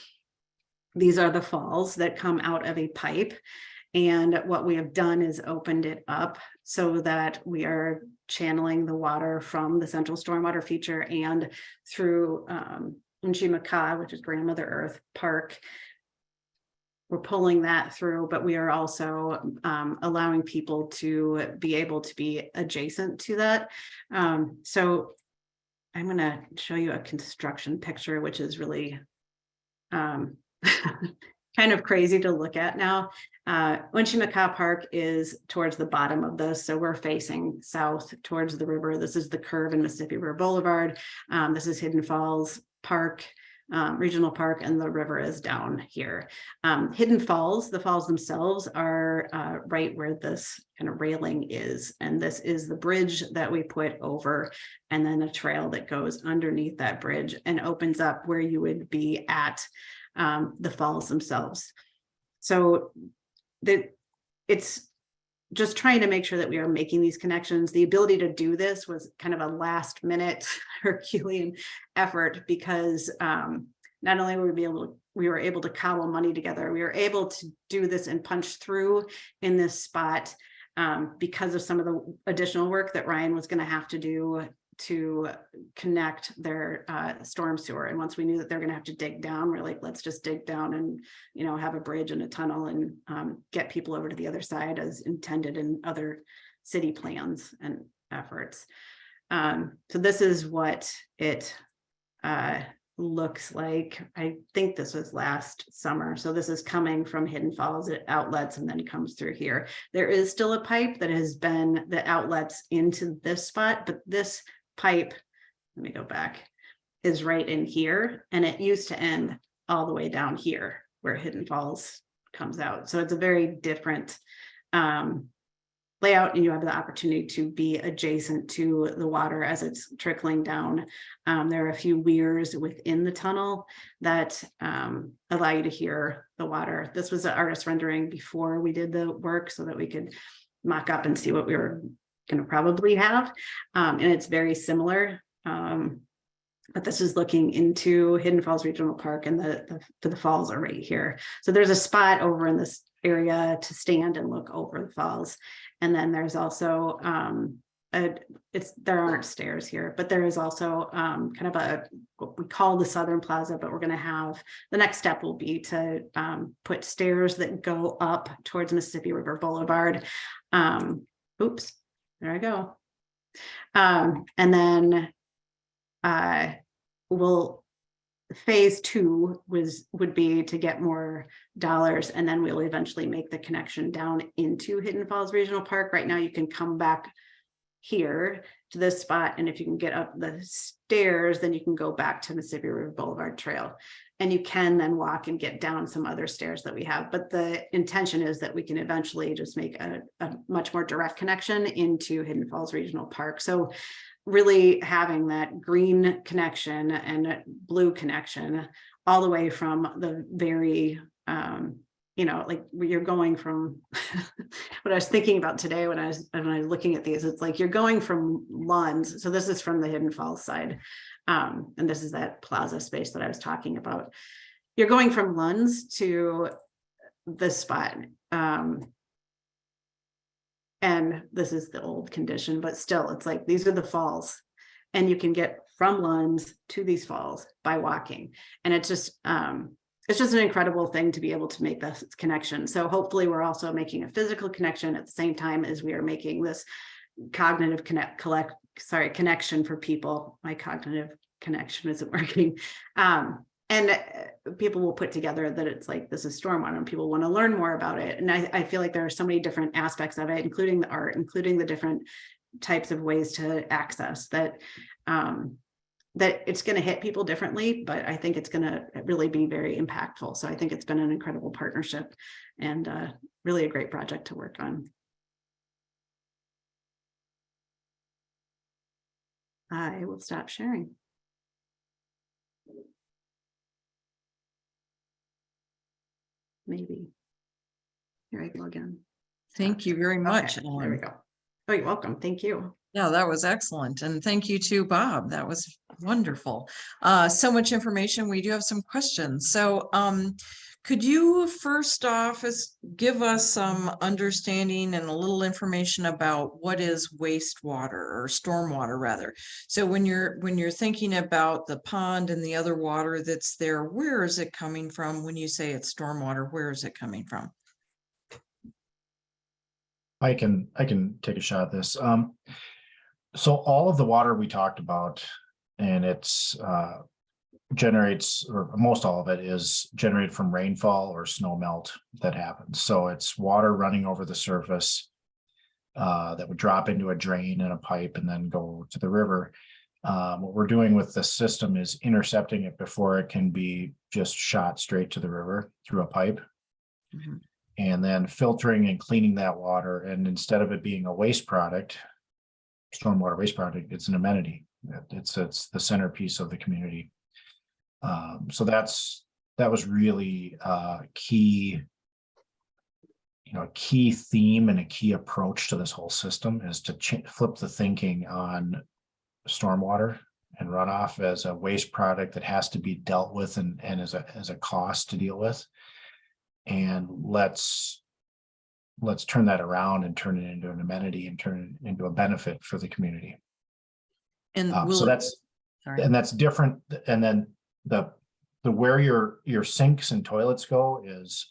these are the falls that come out of a pipe, and what we have done is opened it up so that we are channeling the water from the central stormwater feature and through Nshimaka, which is Grandmother Earth Park. We're pulling that through, but we are also allowing people to be able to be adjacent to that. So I'm going to show you a construction picture, which is really kind of crazy to look at now. Nshimaka Park is towards the bottom of this, so we're facing south towards the river. This is the curve in Mississippi River Boulevard. This is Hidden Falls Park, Regional Park, and the river is down here. Hidden Falls, the falls themselves are right where this kind of railing is, and this is the bridge that we put over, and then a trail that goes underneath that bridge and opens up where you would be at the falls themselves. So it's just trying to make sure that we are making these connections. The ability to do this was kind of a last minute Herculean effort, because not only were we were able to cobble money together, we were able to do this and punch through in this spot because of some of the additional work that Ryan was going to have to do to connect their storm sewer. And once we knew that they're going to have to dig down, we're like, let's just dig down and, have a bridge and a tunnel and get people over to the other side as intended in other city plans and efforts. So this is what it looks like. I think this was last summer. So this is coming from Hidden Falls. It outlets and then comes through here. There is still a pipe that outlets into this spot, but this pipe, let me go back, is right in here, and it used to end all the way down here where Hidden Falls comes out. So it's a very different layout, and you have the opportunity to be adjacent to the water as it's trickling down. There are a few weirs within the tunnel that allow you to hear the water. This was an artist rendering before we did the work so that we could mock up and see what we were going to probably have. And it's very similar But this is looking into Hidden Falls Regional Park, and the falls are right here. So there's a spot over in this area to stand and look over the falls. And then there's also there aren't stairs here, but there is also kind of what we call the Southern Plaza, but we're going to have, the next step will be to put stairs that go up towards Mississippi River Boulevard. Oops, there I go. And then phase 2 would be to get more dollars, and then we'll eventually make the connection down into Hidden Falls Regional Park. Right now you can come back here to this spot, and if you can get up the stairs, then you can go back to Mississippi River Boulevard Trail, and you can then walk and get down some other stairs that we have. But the intention is that we can eventually just make a much more direct connection into Hidden Falls Regional Park. So really having that green connection and blue connection all the way from the very, like you're going from what I was thinking about today when I was looking at these, it's like you're going from Lunds. So this is from the Hidden Falls side. And this is that plaza space that I was talking about. You're going from Lunds to this spot. And this is the old condition, but still, it's like, these are the falls, and you can get from Lunds to these falls by walking. And it's just an incredible thing to be able to make this connection. So hopefully we're also making a physical connection at the same time as we are making this cognitive connection for people. My cognitive connection isn't working. And people will put together that it's like, this is stormwater, and people want to learn more about it. And I feel like there are so many different aspects of it, including the art, including the different types of ways to access that, that it's going to hit people differently, but I think it's going to really be very impactful. So I think it's been an incredible partnership, and really a great project to work on. I will stop sharing. Maybe. Here I go again. Thank you very much. Okay, there we go. Oh, you're welcome. Thank you. Yeah, that was excellent. And thank you to Bob. That was wonderful. So much information. We do have some questions. So could you first off give us some understanding and a little information about what is wastewater, or stormwater rather? So when you're thinking about the pond and the other water that's there, where is it coming from? When you say it's stormwater, where is it coming from? I can take a shot at this. So all of the water we talked about, and it's generates, or most all of it is generated from rainfall or snow melt that happens. So it's water running over the surface that would drop into a drain and a pipe and then go to the river. What we're doing with the system is intercepting it before it can be just shot straight to the river through a pipe. Mm-hmm. And then filtering and cleaning that water. And instead of it being a waste product, stormwater waste product, it's an amenity. It's the centerpiece of the community. So that was really a key theme and a key approach to this whole system, is to flip the thinking on stormwater and runoff as a waste product that has to be dealt with and as a cost to deal with. And let's turn that around and turn it into an amenity and turn it into a benefit for the community. And so that's different. And then the where your sinks and toilets go is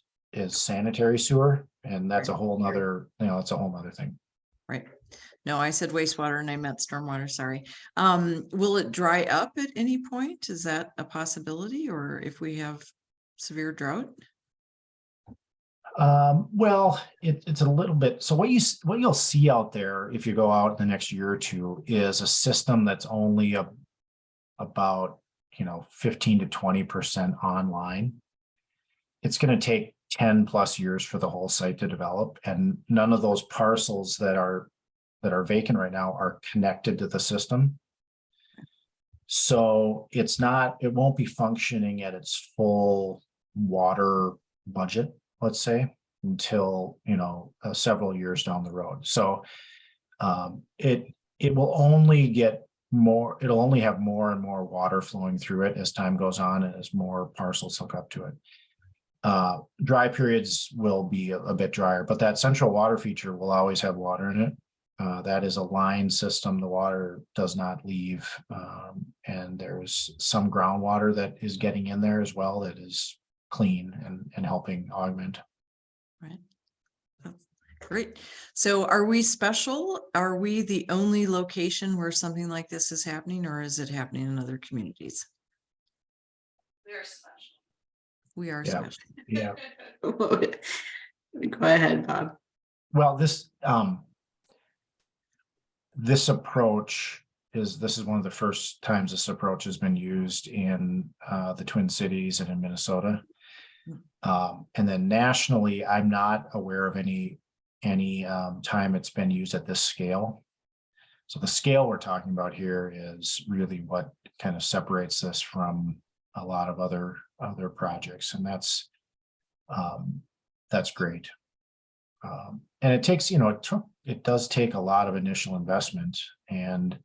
sanitary sewer, and that's a whole nother, it's a whole nother thing. Right. No, I said wastewater and I meant stormwater. Sorry. Will it dry up at any point? Is that a possibility, or if we have severe drought? Well, it's a little bit. So what you'll see out there if you go out the next year or two is a system that's only about 15 to 20% online. It's going to take 10 plus years for the whole site to develop, and none of those parcels that are vacant right now are connected to the system. So it won't be functioning at its full water budget, let's say, until several years down the road. So it will only get it'll only have more and more water flowing through it as time goes on and as more parcels hook up to it. Dry periods will be a bit drier, but that central water feature will always have water in it. That is a line system. The water does not leave. And there's some groundwater that is getting in there as well that is clean and helping augment. Right. That's great. So are we special? Are we the only location where something like this is happening, or is it happening in other communities? We're special. We are Yeah. special. Yeah. Go ahead, Bob. Well, this approach this is one of the first times this approach has been used in the Twin Cities and in Minnesota. And then nationally, I'm not aware of any time it's been used at this scale. So the scale we're talking about here is really what kind of separates this from a lot of other projects, and that's great. And it takes, it does take a lot of initial investment, and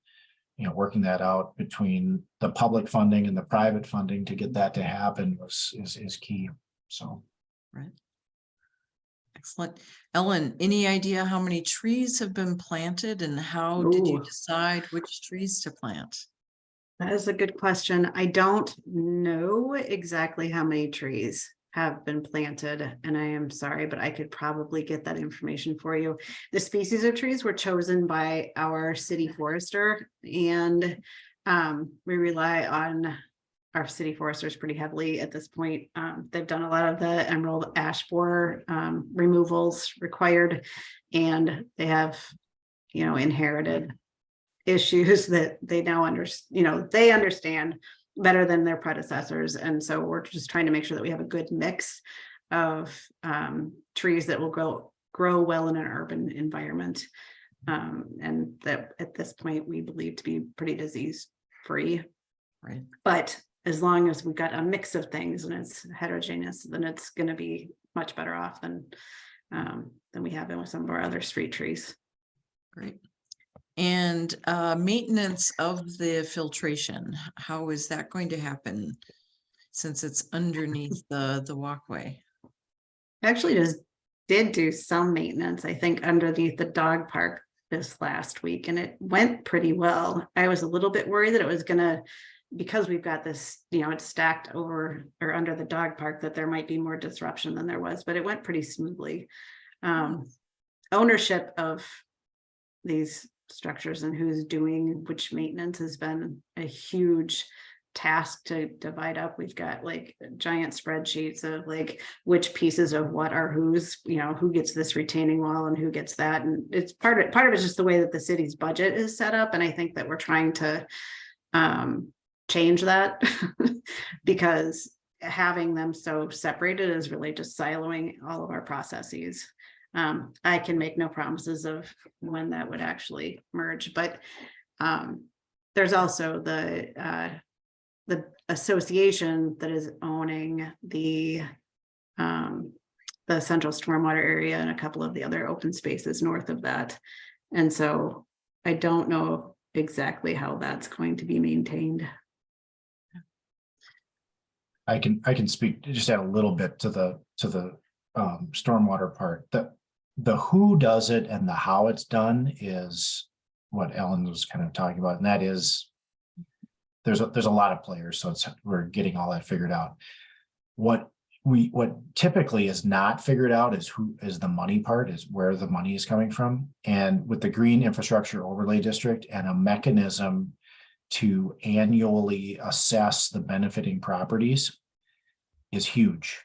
working that out between the public funding and the private funding to get that to happen is key. So, Right. Excellent. Ellen, any idea how many trees have been planted, and how did you Ooh. decide which trees to plant? That is a good question. I don't know exactly how many trees have been planted, and I am sorry, but I could probably get that information for you. The species of trees were chosen by our city forester, and we rely on our city foresters pretty heavily at this point. They've done a lot of the emerald ash borer removals required, and they have, inherited issues that they now they understand better than their predecessors. And so we're just trying to make sure that we have a good mix of trees that will grow well in an urban environment. And that at this point we believe to be pretty disease free. Right. But as long as we've got a mix of things and it's heterogeneous, then it's going to be much better off than we have been with some of our other street trees. Great. And maintenance of the filtration, how is that going to happen since it's underneath the walkway? Actually did do some maintenance, I think, underneath the dog park this last week, and it went pretty well. I was a little bit worried that it was gonna, because we've got this, it's stacked over or under the dog park, that there might be more disruption than there was, but it went pretty smoothly. Ownership of these structures and who's doing which maintenance has been a huge task to divide up. We've got like giant spreadsheets of like which pieces of what are whose, who gets this retaining wall and who gets that. And it's part of it's just the way that the city's budget is set up. And I think that we're trying to change that because having them so separated is really just siloing all of our processes. I can make no promises of when that would actually merge, but there's also the association that is owning the central stormwater area and a couple of the other open spaces north of that. And so I don't know exactly how that's going to be maintained. I can speak, just add a little bit to the stormwater part. The who does it and the how it's done is what Ellen was kind of talking about, and that is there's a lot of players, so we're getting all that figured out. What typically is not figured out is who is the money part, is where the money is coming from. And with the Green Infrastructure Overlay District and a mechanism to annually assess the benefiting properties is huge.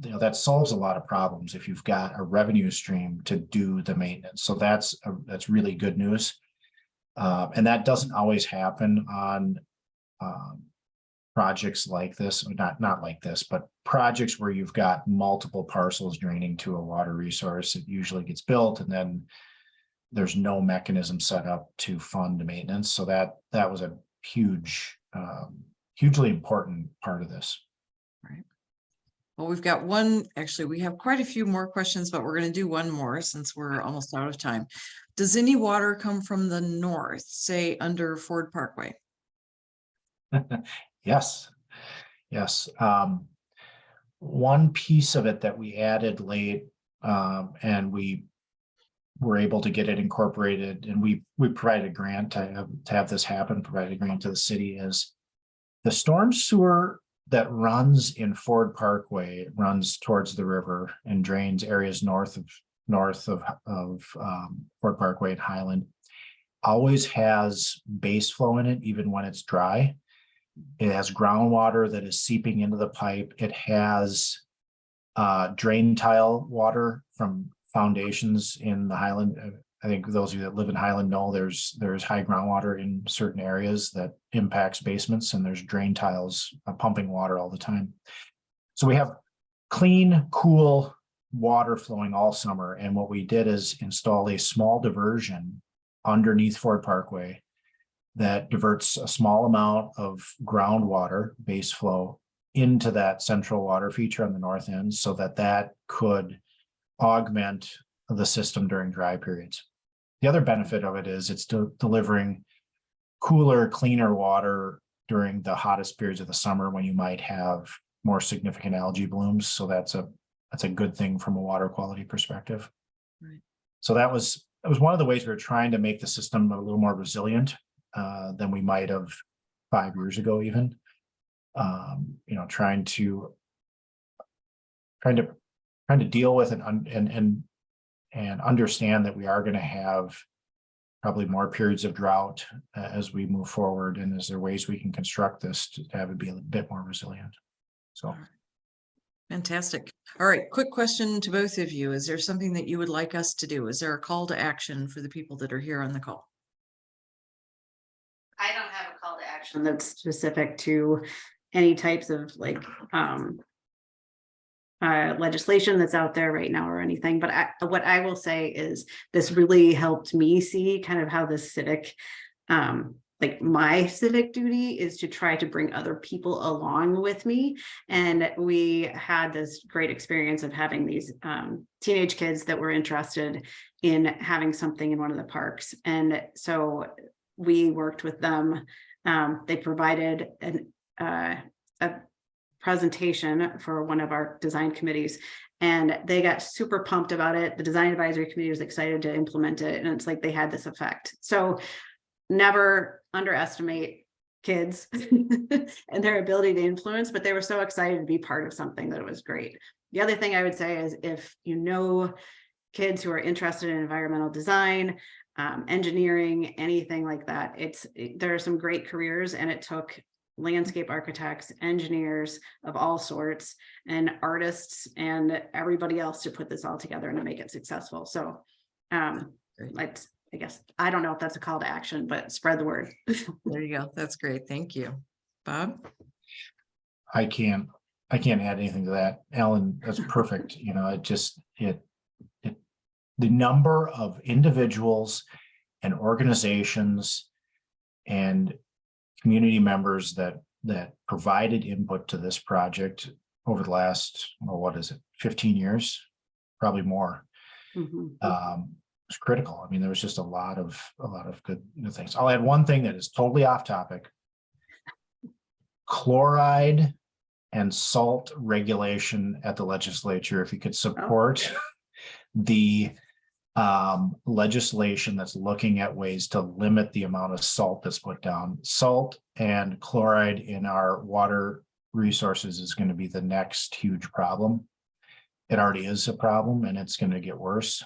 That solves a lot of problems if you've got a revenue stream to do the maintenance. So that's really good news. And that doesn't always happen on projects like this, not like this, but projects where you've got multiple parcels draining to a water resource. It usually gets built and then there's no mechanism set up to fund maintenance. So that was a hugely important part of this. Right. Well, we have quite a few more questions, but we're going to do one more since we're almost out of time. Does any water come from the north, say under Ford Parkway? Yes, yes. One piece of it that we added late, and we were able to get it incorporated, and we provided a grant to have this happen, provided a grant to the city, is the storm sewer that runs in Ford Parkway runs towards the river and drains areas north of Ford Parkway and Highland. Always has base flow in it, even when it's dry. It has groundwater that is seeping into the pipe. It has drain tile water from foundations in the Highland. I think those of you that live in Highland know there's high groundwater in certain areas that impacts basements, and there's drain tiles pumping water all the time. So we have clean, cool water flowing all summer. And what we did is install a small diversion underneath Ford Parkway that diverts a small amount of groundwater base flow into that central water feature on the north end, so that could augment the system during dry periods. The other benefit of it is it's delivering cooler, cleaner water during the hottest periods of the summer when you might have more significant algae blooms. So that's a good thing from a water quality perspective. Right. So that was one of the ways we were trying to make the system a little more resilient than we might have 5 years ago, even. Trying to deal with and understand that we are going to have probably more periods of drought as we move forward, and is there ways we can construct this to have it be a bit more resilient? So. Fantastic. All right, quick question to both of you. Is there something that you would like us to do? Is there a call to action for the people that are here on the call? I don't have a call to action that's specific to any types of legislation that's out there right now or anything. But what I will say is this really helped me see kind of how the civic, my civic duty is to try to bring other people along with me. And we had this great experience of having these teenage kids that were interested in having something in one of the parks. And so we worked with them. They provided a presentation for one of our design committees, and they got super pumped about it. The design advisory committee was excited to implement it, and it's like they had this effect. So never underestimate kids and their ability to influence, but they were so excited to be part of something that it was great. The other thing I would say is, if you know kids who are interested in environmental design, engineering, anything like that, there are some great careers, and it took landscape architects, engineers of all sorts, and artists, and everybody else to put this all together and to make it successful. So I guess, I don't know if that's a call to action, but spread the word. There you go. That's great. Thank you. Bob? I can't add anything to that. Ellen, that's perfect. The number of individuals and organizations and community members that provided input to this project over the last, 15 years, probably more. Mm-hmm. Was critical. I mean, there was just a lot of good things. I'll add one thing that is totally off topic. Chloride and salt regulation at the legislature. If you could support the legislation that's looking at ways to limit the amount of salt that's put down. Salt and chloride in our water resources is going to be the next huge problem. It already is a problem, and it's going to get worse.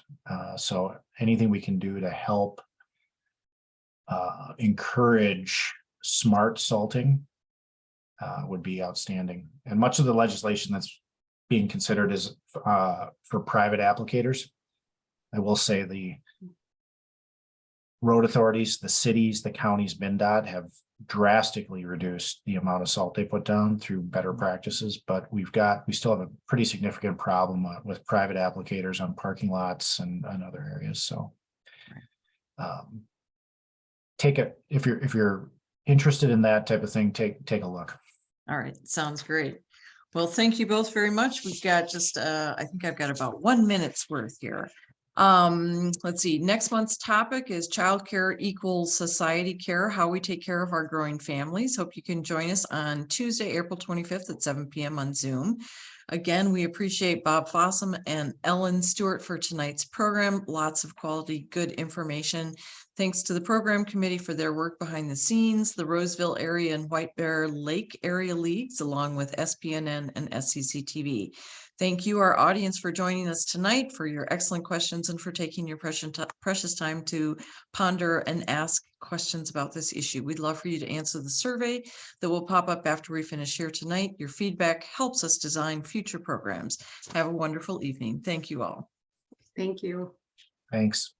So anything we can do to help encourage smart salting would be outstanding. And much of the legislation that's being considered is for private applicators. I will say the road authorities, the cities, the counties, MnDOT have drastically reduced the amount of salt they put down through better practices, but we still have a pretty significant problem with private applicators on parking lots and other areas. So if you're interested in that type of thing, take a look. All right. Sounds great. Well, thank you both very much. We've got just, I think I've got about 1 minute's worth here. Let's see, next month's topic is childcare equals society care, how we take care of our growing families. Hope you can join us on Tuesday, April 25th at 7 p.m. on Zoom. Again, we appreciate Bob Fossum and Ellen Stewart for tonight's program. Lots of quality, good information. Thanks to the program committee for their work behind the scenes, the Roseville area and White Bear Lake area leagues, along with SPNN and SCCTV. Thank you, our audience, for joining us tonight, for your excellent questions, and for taking your precious time to ponder and ask questions about this issue. We'd love for you to answer the survey that will pop up after we finish here tonight. Your feedback helps us design future programs. Have a wonderful evening. Thank you all. Thank you. Thanks.